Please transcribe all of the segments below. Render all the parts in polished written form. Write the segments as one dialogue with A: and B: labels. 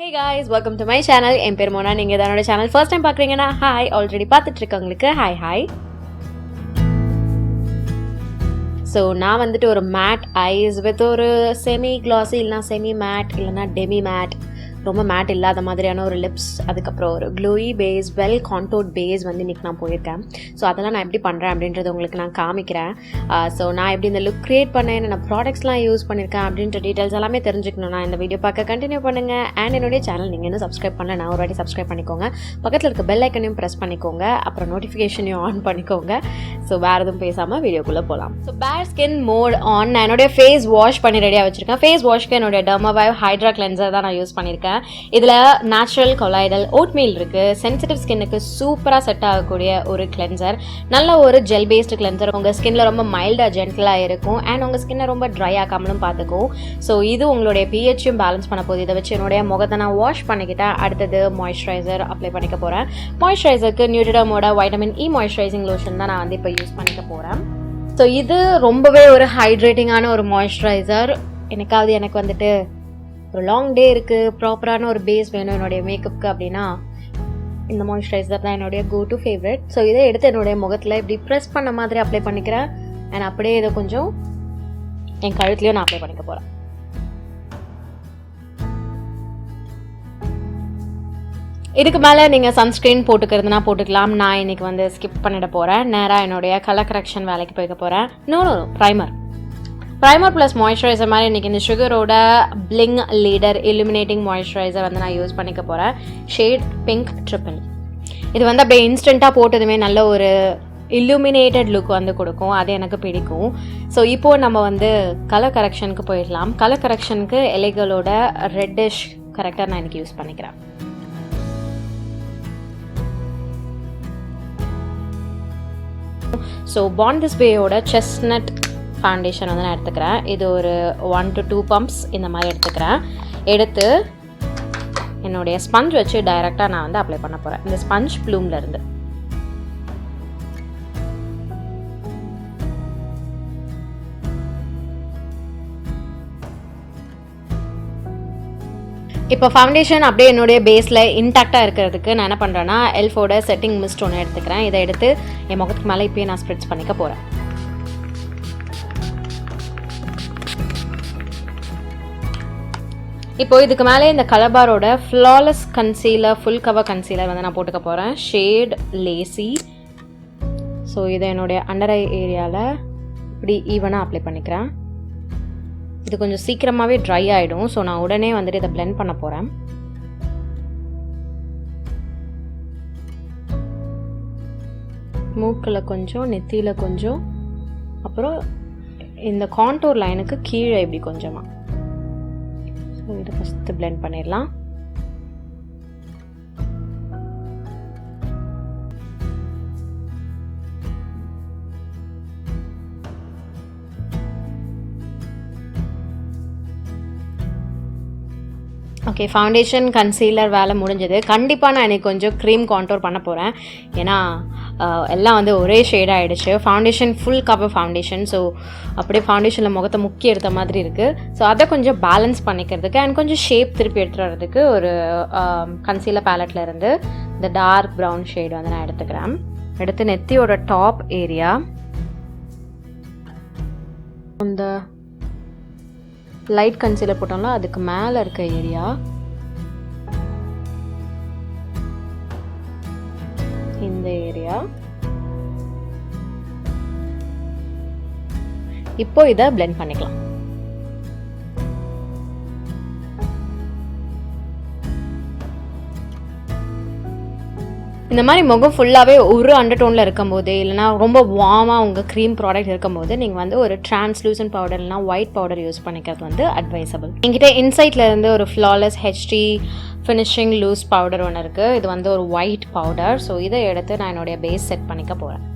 A: Hey guys, welcome to my channel. என் பேர் மோனா. நீங்க என்னோட சேனல் ஃபர்ஸ்ட் டைம் பார்க்குறீங்கன்னா ஹாய், ஆல்ரெடி பார்த்துட்டு இருக்கவங்களுக்கு ஹாய். ஸோ நான் வந்துட்டு ஒரு மேட் ஐஸ் வித் ஒரு செமி கிளாஸி இல்லைனா செமி மேட் இல்லைனா டெமி மேட், ரொம்ப மேட் இல்லாத மாதிரியான ஒரு லிப்ஸ், அதுக்கப்புறம் ஒரு க்ளோயி பேஸ், வெல் கான்டோர்ட் பேஸ் வந்து இன்றைக்கி நான் போயிருக்கேன். ஸோ அதெல்லாம் நான் எப்படி பண்ணுறேன் அப்படின்றது உங்களுக்கு நான் காமிக்கிறேன். ஸோ நான் எப்படி இந்த லுக் க்ரியேட் பண்ணேன், நான் ப்ராடக்ட்ஸ்லாம் யூஸ் பண்ணியிருக்கேன் அப்படின்ற டீட்டெயில்ஸ் எல்லாமே தெரிஞ்சுக்கணும்னா இந்த வீடியோ பார்க்க கண்டினியூ பண்ணுங்கள். அண்ட் என்னுடைய சேனல் நீங்கள் இன்னும் சப்ஸ்கிரைப் பண்ணல, நான் ஒரு வாட்டி சப்ஸ்கிரைப் பண்ணிக்கோங்க. பக்கத்தில் இருக்க பெல் ஐக்கனையும் ப்ரெஸ் பண்ணிக்கோங்க, அப்புறம் நோட்டிஃபிகேஷனையும் ஆன் பண்ணிக்கோங்க. ஸோ வேறு எதுவும் பேசாமல் வீடியோக்குள்ளே போகலாம். ஸோ பேர் ஸ்கின் மோட் ஆன். நான் என்னுடைய ஃபேஸ் வாஷ் பண்ணி ரெடியாக வச்சுருக்கேன். ஃபேஸ் வாஷ்க்கு என்னுடைய Dermavive Hydra கிளென்சர் தான் நான் யூஸ் பண்ணியிருக்கேன். இதில் நேச்சுரல் கொலாய்டல் ஓட்மீல் இருக்குது. சென்சிட்டிவ் ஸ்கின்னுக்கு சூப்பராக செட் ஆகக்கூடிய ஒரு கிளென்சர், நல்ல ஒரு ஜெல் பேஸ்டு கிளென்சர். உங்கள் ஸ்கின்ல ரொம்ப மைல்டாக ஜென்டலாக இருக்கும் அண்ட் உங்கள் ஸ்கின்னை ரொம்ப ட்ரை ஆகாமலும் பார்த்துக்கும். ஸோ இது உங்களுடைய பிஹெச்சும் பேலன்ஸ் பண்ண போகுது. இதை வச்சு என்னுடைய முகத்தை நான் வாஷ் பண்ணிக்கிட்டேன். அடுத்தது மாய்ஸ்சரைசர் அப்ளை பண்ணிக்க போகிறேன். மாய்ஸ்சரைசருக்கு நியூட்ரிடர்மோட வைட்டமின் இ மாய்ஸ்சரைசிங் லோஷன் தான் நான் வந்து இப்போ யூஸ் பண்ணிக்க போகிறேன். ஸோ இது ரொம்பவே ஒரு ஹைட்ரேட்டிங்கான ஒரு மாய்ஸ்சரைசர். எனக்கு வந்துட்டு ஒரு லாங் டே இருக்குது, ப்ராப்பரான ஒரு பேஸ் வேணும் என்னுடைய மேக்கப்புக்கு அப்படின்னா இந்த மாய்ஸ்சரைசர் தான் என்னுடைய கோ டு ஃபேவரட். ஸோ இதை எடுத்து என்னுடைய முகத்தில் இப்படி ப்ரெஸ் பண்ண மாதிரி அப்ளை பண்ணிக்கிறேன். அண்ட் அப்படியே இதை கொஞ்சம் என் கழுத்துலையும் நான் அப்ளை பண்ணிக்க போகிறேன். இதுக்கு மேலே நீங்கள் சன்ஸ்க்ரீன் போட்டுக்கிறதுனா போட்டுக்கலாம். நான் இன்றைக்கி வந்து ஸ்கிப் பண்ணிட போகிறேன். நேராக என்னுடைய கலர் கரெக்ஷன் வேலைக்கு போய்க்க போகிறேன். நோ ப்ரைமர் ப்ளஸ் மாய்ஸ்சரைசர் மாதிரி இன்றைக்கி இந்த சுகரோட பிளிங் லீடர் இல்லுமினேட்டிங் மாய்ஸ்சரைசர் வந்து நான் யூஸ் பண்ணிக்க போகிறேன். Shade pink triple. இது வந்து அப்படியே இன்ஸ்டண்ட்டாக போட்டதுமே நல்ல ஒரு இல்லுமினேட்டட் லுக் வந்து கொடுக்கும். அது எனக்கு பிடிக்கும். ஸோ இப்போது நம்ம வந்து கலர் கரெக்ஷனுக்கு போயிடலாம். கலர் கரெக்ஷனுக்கு எலைகளோட ரெட்டிஷ் கரெக்டர் நான் இன்றைக்கி யூஸ் பண்ணிக்கிறேன். ஸோ பாண்ட் திஸ் வேயோட செஸ்ட்நட் ஃபவுண்டேஷன் வந்து நான் எடுத்துக்கிறேன். இது ஒரு 1 to 2 பம்ப்ஸ் இந்த மாதிரி எடுத்துக்கிறேன். எடுத்து என்னுடைய ஸ்பஞ்ச் வச்சு டைரெக்டாக நான் வந்து அப்ளை பண்ண போகிறேன். இந்த ஸ்பஞ்ச் ப்ளூம்லேருந்து இப்போ ஃபவுண்டேஷன் அப்படியே என்னுடைய பேஸில் இன்டாக்டாக இருக்கிறதுக்கு நான் என்ன பண்ணுறேன்னா எல்ஃபோட செட்டிங் மிஸ்ட் ஒன்று எடுத்துக்கிறேன். இதை எடுத்து என் முகத்துக்கு மேலே இப்போயே நான் ஸ்ப்ரெட்ஸ் பண்ணிக்க போகிறேன். இப்போது இதுக்கு மேலே இந்த கலர்பாரோட flawless concealer, full cover concealer வந்து நான் போட்டுக்க போகிறேன். Shade lazy. ஸோ இதை என்னுடைய அண்டர் ஐ ஏரியாவில் இப்படி ஈவனாக அப்ளை பண்ணிக்கிறேன். இது கொஞ்சம் சீக்கிரமாகவே ட்ரை ஆகிடும். ஸோ நான் உடனே வந்துட்டு இதை பிளெண்ட் பண்ண போகிறேன். மூக்கில் கொஞ்சம், நெத்தியில் கொஞ்சம், அப்புறம் இந்த கான்டோர் லைனுக்கு கீழே இப்படி கொஞ்சமாக. இதை ஃபஸ்ட்டு பிளெண்ட் பண்ணிடலாம். ஓகே, ஃபவுண்டேஷன் கன்சீலர் வேலை முடிஞ்சது. கண்டிப்பாக நான் எனக்கு கொஞ்சம் க்ரீம் கான்டோர் பண்ண போகிறேன். ஏன்னா எல்லாம் வந்து ஒரே ஷேட் ஆகிடுச்சு. Foundation full cover foundation. So அப்படியே ஃபவுண்டேஷனில் முகத்தை முக்கி எடுத்த மாதிரி இருக்குது. ஸோ அதை கொஞ்சம் பேலன்ஸ் பண்ணிக்கிறதுக்கு அண்ட் கொஞ்சம் ஷேப் திருப்பி எடுத்துகிட்டு வர்றதுக்கு ஒரு கன்சீலர் பேலட்டில் இருந்து இந்த டார்க் ப்ரௌன் ஷேட் வந்து நான் எடுத்துக்கிறேன். எடுத்து நெத்தியோட டாப் ஏரியா, இந்த லைட் கன்சீலர் போட்டோம்னா அதுக்கு மேலே இருக்க ஏரியா, இந்த ஏரியா. இப்போ இதை பிளெண்ட் பண்ணிக்கலாம். இந்த மாதிரி முகம் ஃபுல்லாகவே ஒரு அண்டர் டோனில் இருக்கும்போது, இல்லைனா ரொம்ப வார்மாக உங்கள் க்ரீம் ப்ராடக்ட் இருக்கும்போது நீங்கள் வந்து ஒரு டிரான்ஸ்லூசன்ட் பவுடர் இல்லைனா ஒயிட் பவுடர் யூஸ் பண்ணிக்கிறது வந்து அட்வைசபிள். என்கிட்ட இன்சைட்டில் இருந்து ஒரு flawless HD finishing loose powder ஒன்று இருக்குது. இது வந்து ஒரு ஒயிட் பவுடர். ஸோ இதை எடுத்து நான் என்னுடைய பேஸ் செட் பண்ணிக்க போகிறேன்.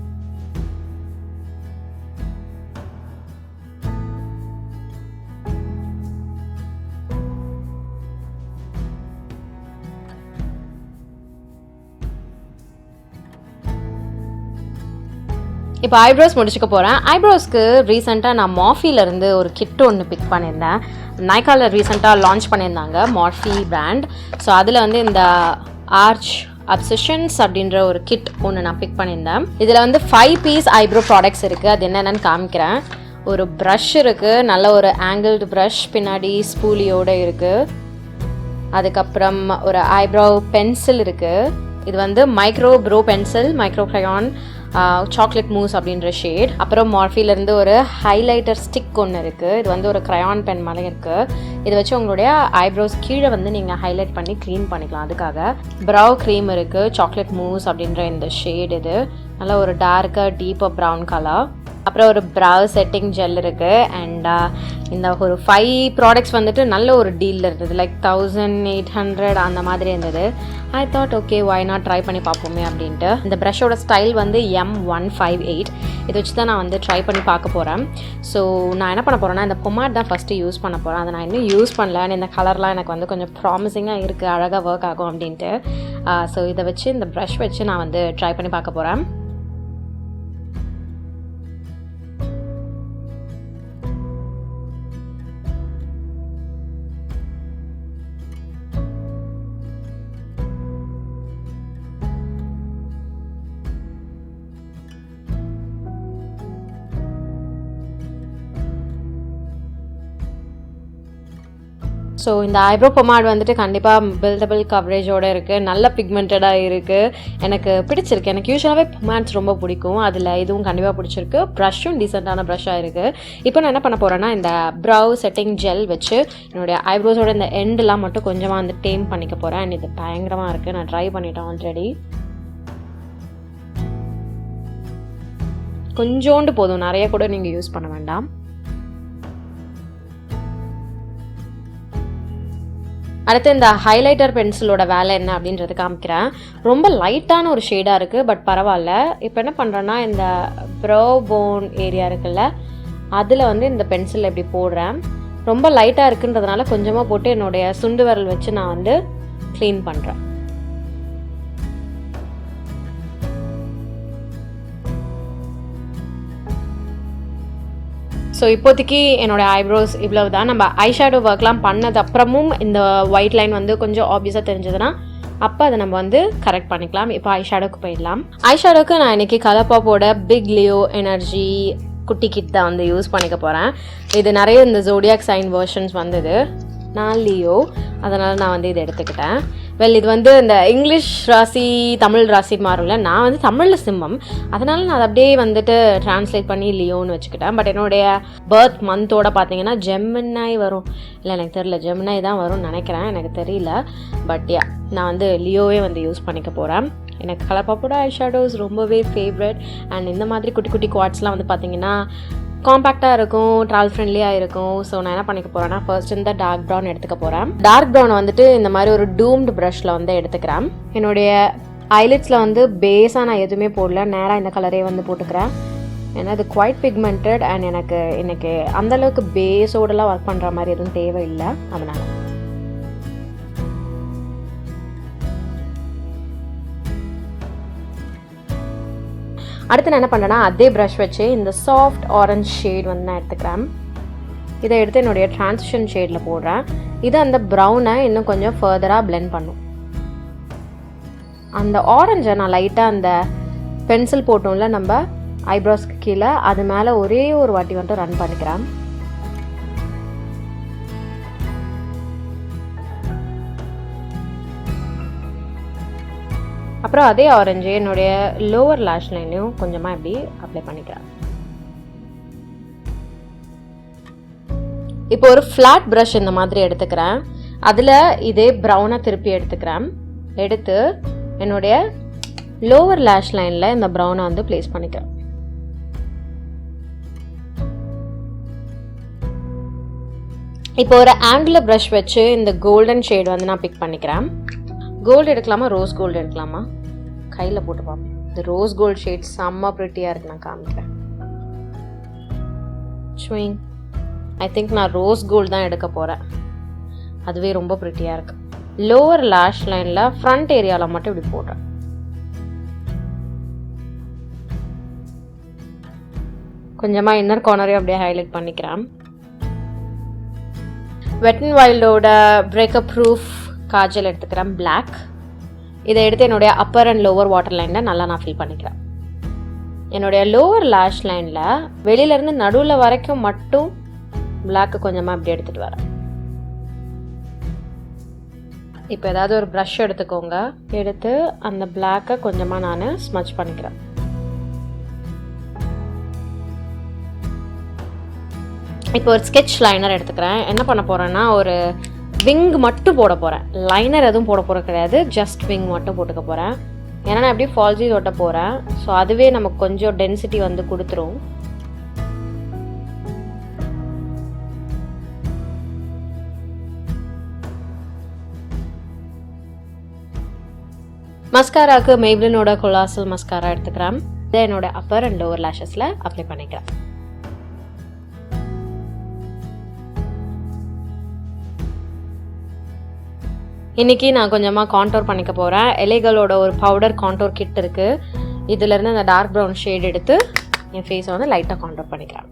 A: இப்போ ஐப்ரோஸ் முடிச்சுக்க போகிறேன். ஐப்ரோஸ்க்கு ரீசெண்டாக நான் மார்ஃபீலேருந்து ஒரு கிட் ஒன்று பிக் பண்ணியிருந்தேன். நைக்காவில் ரீசெண்டாக லான்ச் பண்ணியிருந்தாங்க மார்ஃபீ பிராண்ட். ஸோ அதில் வந்து இந்த ஆர்ச் அப்சஷன்ஸ் அப்படின்ற ஒரு கிட் ஒன்று நான் பிக் பண்ணியிருந்தேன். இதில் வந்து 5 பீஸ் ஐப்ரோ ப்ராடக்ட்ஸ் இருக்குது. அது என்னென்னு காமிக்கிறேன். ஒரு ப்ரஷ் இருக்குது, நல்ல ஒரு ஆங்கிள்டு ப்ரஷ், பின்னாடி ஸ்பூலியோடு இருக்குது. அதுக்கப்புறம் ஒரு ஐப்ரோ பென்சில் இருக்குது. இது வந்து micro pro pencil, micro crayon, chocolate mousse அப்படின்ற ஷேட். அப்புறம் மார்ஃபீலேருந்து ஒரு ஹைலைட்டர் ஸ்டிக் ஒன்று இருக்குது. இது வந்து ஒரு க்ரையான் பென் மாதிரி இருக்குது. இதை வச்சு உங்களுடைய ஐப்ரோஸ் கீழே வந்து நீங்கள் ஹைலைட் பண்ணி க்ளீன் பண்ணிக்கலாம். அதுக்காக ப்ரௌ க்ரீம் இருக்குது, சாக்லேட் மூஸ் அப்படின்ற இந்த ஷேட். இது நல்ல ஒரு டார்க்காக டீப்பாக ப்ரௌன் கலர். அப்புறம் ஒரு ப்ரௌ செட்டிங் ஜெல் இருக்குது. அண்ட் இந்த ஒரு 5 ப்ராடக்ட்ஸ் வந்துட்டு நல்ல ஒரு டீலில் இருந்தது. லைக் 1800 அந்த மாதிரி இருந்தது. I thought okay why not try பண்ணி பார்ப்போமே அப்படின்ட்டு. இந்த ப்ரஷோட ஸ்டைல் வந்து M158. இதை வச்சு தான் நான் வந்து ட்ரை பண்ணி பார்க்க போகிறேன். ஸோ நான் என்ன பண்ண போகிறேன்னா, இந்த பொமாட் தான் ஃபஸ்ட்டு யூஸ் பண்ண போகிறேன். அதை நான் இன்னும் யூஸ் பண்ணல. இந்த கலர்லாம் எனக்கு வந்து கொஞ்சம் ப்ராமிசிங்காக இருக்குது, அழகாக ஒர்க் ஆகும் அப்படின்ட்டு. ஸோ இதை வச்சு இந்த ப்ரஷ் வச்சு நான் வந்து ட்ரை பண்ணி பார்க்க போகிறேன். ஸோ இந்த ஐப்ரோ பொமாட் வந்துட்டு கண்டிப்பாக பில்டபிள் கவரேஜோடு இருக்குது, நல்ல பிக்மெண்டடாக இருக்குது. எனக்கு பிடிச்சிருக்கு. எனக்கு யூஸ்வலாகவே பொமாட்ஸ் ரொம்ப பிடிக்கும். அதில் இதுவும் கண்டிப்பாக பிடிச்சிருக்கு. ப்ரஷ்ஷும் டீசெண்டான ப்ரஷ்ஷாக இருக்குது. இப்போ நான் என்ன பண்ண போகிறேன்னா, இந்த ப்ரௌ செட்டிங் ஜெல் வச்சு என்னுடைய ஐப்ரோஸோட இந்த எண்டெலாம் மட்டும் கொஞ்சமாக வந்து டேம் பண்ணிக்க போகிறேன். அண்ட் இது பயங்கரமாக இருக்குது. நான் ட்ரை பண்ணிட்டேன் ஆல்ரெடி. கொஞ்சோண்டு போதும், நிறைய கூட நீங்கள் யூஸ் பண்ண வேண்டாம். அடுத்து இந்த ஹைலைட்டர் பென்சிலோட வேலை என்ன அப்படின்றது காமிக்கிறேன். ரொம்ப லைட்டான ஒரு ஷேடாக இருக்குது, பட் பரவாயில்ல. இப்போ என்ன பண்ணுறேன்னா, இந்த ப்ரோ போன் ஏரியா இருக்குல்ல, அதில் வந்து இந்த பென்சில் எப்படி போடுறேன். ரொம்ப லைட்டாக இருக்குன்றதுனால கொஞ்சமாக போட்டு என்னுடைய சுண்டு விரல் வச்சு நான் வந்து க்ளீன் பண்ணுறேன். ஸோ இப்போதைக்கு என்னோடய ஐப்ரோஸ் இவ்வளவு தான். நம்ம ஐஷேடோ ஒர்க்லாம் பண்ணது அப்புறமும் இந்த ஒயிட் லைன் வந்து கொஞ்சம் ஆப்வியஸாக தெரிஞ்சதுன்னா அப்போ அதை நம்ம வந்து கரெக்ட் பண்ணிக்கலாம். இப்போ ஐஷேடோக்கு போயிடலாம். ஐஷேடோக்கு நான் இன்றைக்கி கலர்பாப்போட பிக் லியோ எனர்ஜி குட்டி கிட் தான் வந்து யூஸ் பண்ணிக்க போகிறேன். இது நிறைய இந்த ஜோடியாக் சைன் வெர்ஷன்ஸ் வந்தது. நான் லியோ, அதனால் நான் வந்து இதை எடுத்துக்கிட்டேன். இது வந்து இந்த இங்கிலீஷ் ராசி தமிழ் ராசி மாறும்ல, நான் வந்து தமிழில் சிம்மம், அதனால் நான் அதை அப்படியே வந்துட்டு ட்ரான்ஸ்லேட் பண்ணி லியோன்னு வச்சுக்கிட்டேன். பட் என்னுடைய பர்த் மந்தோட பார்த்தீங்கன்னா ஜெமினாய் வரும். இல்லை எனக்கு தெரியல, ஜெமினாய் தான் வரும்னு நினைக்கிறேன், எனக்கு தெரியல. பட் யா, நான் வந்து லியோவே வந்து யூஸ் பண்ணிக்க போகிறேன். எனக்கு கலர்பாப்போட ஐஷேடோஸ் ரொம்பவே ஃபேவரட். அண்ட் இந்த மாதிரி குட்டி குட்டி குவாட்ஸ்லாம் வந்து பார்த்தீங்கன்னா காம்பேக்டாக இருக்கும், ட்ராவல் ஃப்ரெண்ட்லியாக இருக்கும். ஸோ நான் என்ன பண்ணிக்க போகிறேன்னா, ஃபர்ஸ்ட் இந்த டார்க் ப்ரௌன் எடுத்துக்க போகிறேன். டார்க் ப்ரௌனை வந்துட்டு இந்த மாதிரி ஒரு டூம்டு ப்ரஷில் வந்து எடுத்துக்கிறேன். என்னுடைய ஐலிட்ஸில் வந்து பேஸாக நான் எதுவுமே போடல, நேராக இந்த கலரே வந்து போட்டுக்கிறேன். ஏன்னா இது குவைட் பிக்மெண்டட் அண்ட் எனக்கு அந்தளவுக்கு பேஸோடலாம் ஒர்க் பண்ணுற மாதிரி எதுவும் தேவையில்லை. அதனால் அடுத்து நான் என்ன பண்ணுறேன்னா, அதே ப்ரஷ் வச்சு இந்த சாஃப்ட் ஆரஞ்ச் ஷேட் வந்து நான் எடுத்துக்கிறேன். இதை எடுத்து என்னுடைய ட்ரான்சிஷன் ஷேடில் போடுறேன். இது அந்த ப்ரௌனை இன்னும் கொஞ்சம் ஃபர்தராக பிளெண்ட் பண்ணும். அந்த ஆரஞ்சை நான் லைட்டாக அந்த பென்சில் போட்டோம்ல நம்ம ஐப்ரோஸ்க்கு கீழே, அது மேலே ஒரே ஒரு வாட்டி வந்து ரன் பண்ணிக்கிறேன். அப்புறம் அதே ஆரஞ்சு என்னுடைய லோவர் லேஷ் லைன்லையும் கொஞ்சமாக இப்படி அப்ளை பண்ணிக்கிறேன். இப்போ ஒரு ஃப்ளாட் ப்ரஷ் இந்த மாதிரி எடுத்துக்கிறேன். அதில் இதே ப்ரௌனாக திருப்பி எடுத்துக்கிறேன். எடுத்து என்னுடைய லோவர் லேஷ் லைனில் இந்த ப்ரௌனை வந்து ப்ளேஸ் பண்ணிக்கிறேன். இப்போ ஒரு ஆங்குலர் ப்ரஷ் வச்சு இந்த கோல்டன் ஷேட் வந்து நான் பிக் பண்ணிக்கிறேன். கோல்டு எடுக்கலாமா, ரோஸ் கோல்டு எடுக்கலாமா, கையில் போட்டு பார்ப்போம். இந்த ரோஸ் கோல்டு ஷேட் செம்ம ப்ரிட்டியாக இருக்கு, நான் காமிக்கிறேன். ஸ்விங். ஐ திங்க் நான் ரோஸ் கோல்டு தான் எடுக்க போகிறேன். அதுவே ரொம்ப ப்ரிட்டியாக இருக்கு. லோவர் லேஷ் லைனில் ஃப்ரண்ட் ஏரியாவில் மட்டும் இப்படி போடுறேன். கொஞ்சமாக இன்னர் கார்னரையும் அப்படியே ஹைலைட் பண்ணிக்கிறேன். வெட் அண்ட் வைல்டோட பிரேக்கப் ப்ரூஃப் காஜல் எடுத்துக்கிறேன் பிளாக். இதை எடுத்து என்னுடைய அப்பர் அண்ட் லோவர் வாட்டர் லைனில் நல்லா நான் ஃபில் பண்ணிக்கிறேன். என்னுடைய லோவர் லேஷ் லைனில் வெளியிலேருந்து நடுவில் வரைக்கும் மட்டும் பிளாக்கு கொஞ்சமாக அப்படி எடுத்துகிட்டு வரேன். இப்போ ஏதாவது ஒரு ப்ரஷ் எடுத்துக்கோங்க. எடுத்து அந்த பிளாக்கை கொஞ்சமாக நான் ஸ்மட்ச் பண்ணிக்கிறேன். இப்போ ஒரு ஸ்கெட்ச் லைனர் எடுத்துக்கிறேன். என்ன பண்ண போகிறேன்னா ஒரு விங் மட்டும் போட போகிறேன். லைனர் எதுவும் போட போகிற கிடையாது, ஜஸ்ட் விங் மட்டும் போட்டுக்க போகிறேன். ஏன்னா நான் எப்படி ஃபால்ஸி ஒட்ட போகிறேன். ஸோ அதுவே நமக்கு கொஞ்சம் டென்சிட்டி வந்து கொடுத்துரும். மஸ்காராவுக்கு மேப்ளினோட கொலாசல் மஸ்காரா எடுத்துக்கிறேன். இதை என்னோட அப்பர் அண்ட் லோவர் லேஷஸில் அப்ளை பண்ணிக்கிறேன். இன்றைக்கி நான் கொஞ்சமாக கான்டோர் பண்ணிக்க போகிறேன். எலேகளோட ஒரு பவுடர் கான்டோர் கிட் இருக்குது. இதிலேருந்து அந்த டார்க் ப்ரௌன் ஷேட் எடுத்து என் ஃபேஸை வந்து லைட்டாக கான்டோர் பண்ணிக்கிறேன்.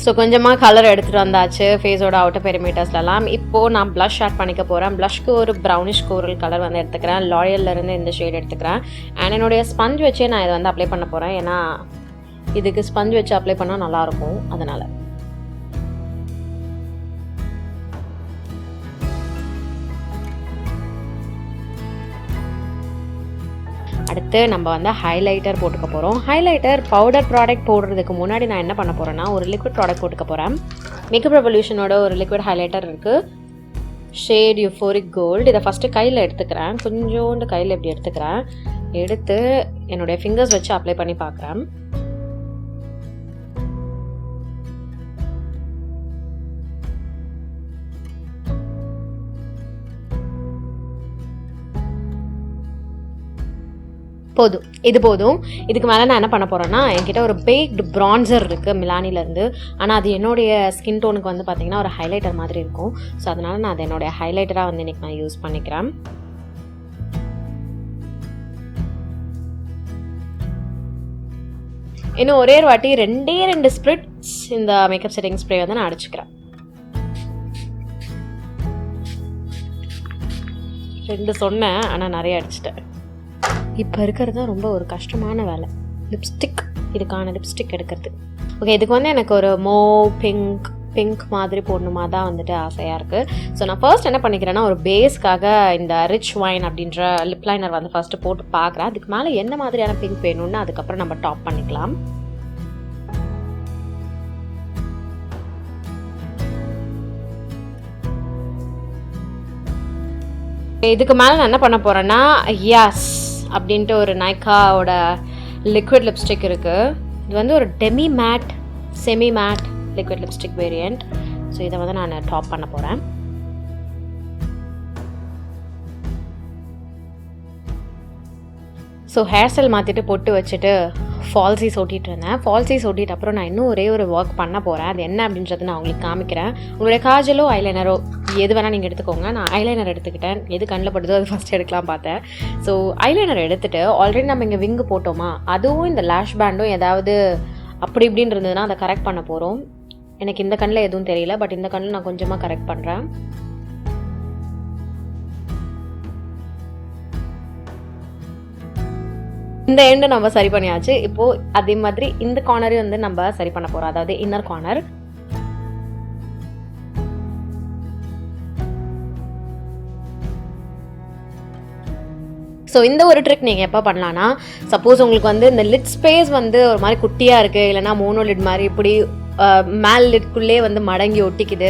A: ஸோ கொஞ்சமாக கலர் எடுத்துகிட்டு வந்தாச்சு ஃபேஸோட அவுட்டர் பெரிமீட்டர்ஸ்லாம். இப்போது நான் ப்ளஷ் ஆட் பண்ணிக்க போகிறேன். ப்ளஷ்க்கு ஒரு ப்ரௌனிஷ் கோரல் கலர் வந்து எடுத்துக்கிறேன். லாரியல்லேருந்து இந்த ஷேட் எடுத்துக்கிறேன். அண்ட் என்னுடைய ஸ்பஞ்ச் வச்சே நான் இதை வந்து அப்ளை பண்ண போகிறேன். ஏன்னா இதுக்கு ஸ்பஞ்ச் வச்சு அப்ளை பண்ணால் நல்லாயிருக்கும், அதனால். அடுத்து நம்ம வந்து ஹைலைட்டர் போட்டுக்க போகிறோம். ஹைலைட்டர் பவுடர் ப்ராடக்ட் போடுறதுக்கு முன்னாடி நான் என்ன பண்ண போகிறேன்னா ஒரு லிக்விட் ப்ராடக்ட் போட்டுக்க போகிறேன். மேக்கப் ரெவல்யூஷனோட ஒரு லிக்விட் ஹைலைட்டர் இருக்குது, ஷேட் யூஃபோரிக் கோல்டு. இதை ஃபஸ்ட்டு கையில் எடுத்துக்கிறேன். கொஞ்சோண்டு கையில் இப்படி எடுத்துக்கிறேன். எடுத்து என்னுடைய ஃபிங்கர்ஸ் வச்சு அப்ளை பண்ணி பார்க்குறேன். போதும், இது போதும். இதுக்கு மேலே நான் என்ன பண்ண போகிறேன்னா என்கிட்ட ஒரு பேக்டு ப்ரான்சர் இருக்குது மிலானிலேருந்து. ஆனால் அது என்னுடைய ஸ்கின் டோனுக்கு வந்து பார்த்திங்கன்னா ஒரு ஹைலைட்டர் மாதிரி இருக்கும். ஸோ அதனால் நான் அதை என்னுடைய ஹைலைட்டராக வந்து இன்றைக்கி நான் யூஸ் பண்ணிக்கிறேன். இன்னும் ஒரே ஒரு வாட்டி 2 ஸ்ப்ரிட்ஸ் இந்த மேக்கப் செட்டிங் ஸ்ப்ரே வந்து நான் அடிச்சுக்கிறேன். 2 சொன்னேன், ஆனால் நிறைய அடிச்சிட்டேன். இப்போ இருக்கிறது தான் ரொம்ப ஒரு கஷ்டமான வேலை, லிப்ஸ்டிக். இதுக்கான லிப்ஸ்டிக் எடுக்கிறது. ஓகே, இதுக்கு வந்து எனக்கு ஒரு பிங்க் மாதிரி போடணுமா தான் வந்துட்டு ஆசையாக இருக்குது. ஸோ நான் ஃபர்ஸ்ட் என்ன பண்ணிக்கிறேன்னா ஒரு பேஸ்க்காக இந்த ரிச் வைன் அப்படின்ற லிப் லைனர் வந்து ஃபஸ்ட்டு போட்டு பார்க்குறேன். அதுக்கு மேலே என்ன மாதிரியான பிங்க் வேணும்னு அதுக்கப்புறம் நம்ம டாப் பண்ணிக்கலாம். இதுக்கு மேலே நான் என்ன பண்ண போகிறேன்னா எஸ் அப்படின்ட்டு ஒரு nykaa லிக்விட் லிப்ஸ்டிக் இருக்குது. இது வந்து ஒரு demi matte semi matte liquid lipstick variant. So இதை வந்து நான் டாப் பண்ண போகிறேன். ஸோ ஹேர் ஸ்டைல் மாற்றிட்டு பொட்டு வச்சுட்டு ஃபால்ஸீஸ் ஒட்டிகிட்டு இருந்தேன். ஃபால்ஸீஸ் ஒட்டிட்டு அப்புறம் நான் இன்னும் ஒரே ஒரு ஒர்க் பண்ண போகிறேன். அது என்ன அப்படின்றது நான் உங்களுக்கு காமிக்கிறேன். உங்களுடைய காஜலோ ஐலைனரோ எது வேணால் நீங்கள் எடுத்துக்கோங்க. நான் ஐலைனர் எடுத்துக்கிட்டேன். எது கண்ணில் படுதோ அது ஃபஸ்ட்டு எடுக்கலாம் பார்த்தேன். ஸோ ஐலைனர் எடுத்துகிட்டு ஆல்ரெடி நம்ம இங்கே விங்கு போட்டோமா, அதுவும் இந்த லேஷ் பேண்டும் ஏதாவது அப்படி இப்படின்னு இருந்ததுன்னா அதை கரெக்ட் பண்ண போகிறோம். எனக்கு இந்த கண்ணில் எதுவும் தெரியல, பட் இந்த கண்ணில் நான் கொஞ்சமாக கரெக்ட் பண்ணுறேன். இந்த எண்டு நம்ம சரி பண்ணியாச்சு. இப்போது அதே மாதிரி இந்த கார்னரையும் வந்து நம்ம சரி பண்ண போகிறோம், அதாவது இன்னர் கார்னர். ஸோ இந்த ஒரு ட்ரிக் நீங்கள் எப்போ பண்ணலான்னா, சப்போஸ் உங்களுக்கு வந்து இந்த லிட் ஸ்பேஸ் வந்து ஒரு மாதிரி குட்டியாக இருக்குது, இல்லைனா மோனோ லிட் மாதிரி இப்படி மேல் லிட்குள்ளே வந்து மடங்கி ஒட்டிக்குது,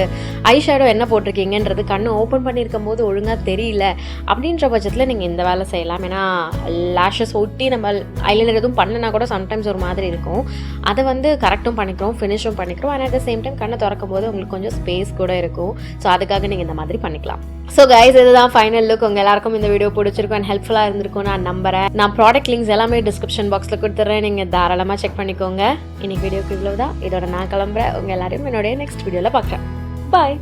A: ஐ ஷேடோ என்ன போட்டிருக்கீங்கன்றது கண்ணு ஓப்பன் பண்ணியிருக்கும் போது ஒழுங்காக தெரியல அப்படின்ற பட்சத்தில் நீங்கள் இந்த வேலை செய்யலாம். ஏன்னா லேஷஸ் ஒட்டி நம்ம ஐலைனர் எதுவும் பண்ணனா கூட சம்டைம்ஸ் ஒரு மாதிரி இருக்கும். அதை வந்து கரெக்டும் பண்ணிக்கிறோம், ஃபினிஷும் பண்ணிக்கிறோம். And at the same time கண்ணை திறக்கும் போது உங்களுக்கு கொஞ்சம் ஸ்பேஸ் கூட இருக்கும். ஸோ அதுக்காக நீங்கள் இந்த மாதிரி பண்ணிக்கலாம். ஸோ கைஸ், இதுதான் ஃபைனல் லுக். உங்கள் எல்லாருக்கும் இந்த வீடியோ பிடிச்சிருக்கும் அண்ட் ஹெல்ப்ஃபுல்லாக இருந்திருக்கும் நான் நம்புறேன். நான் ப்ராடக்ட் லிங்க்ஸ் எல்லாமே டிஸ்கிரிப்ஷன் பாக்ஸில் கொடுத்துட்றேன், நீங்கள் தாராளமாக செக் பண்ணிக்கோங்க. இன்னைக்கு வீடியோக்கு இவ்வளோ தான். இதோட நான் கிளம்புறேன். உங்கள் எல்லாரையும் என்னுடைய நெக்ஸ்ட் வீடியோவில் பார்க்குறேன். பாய்.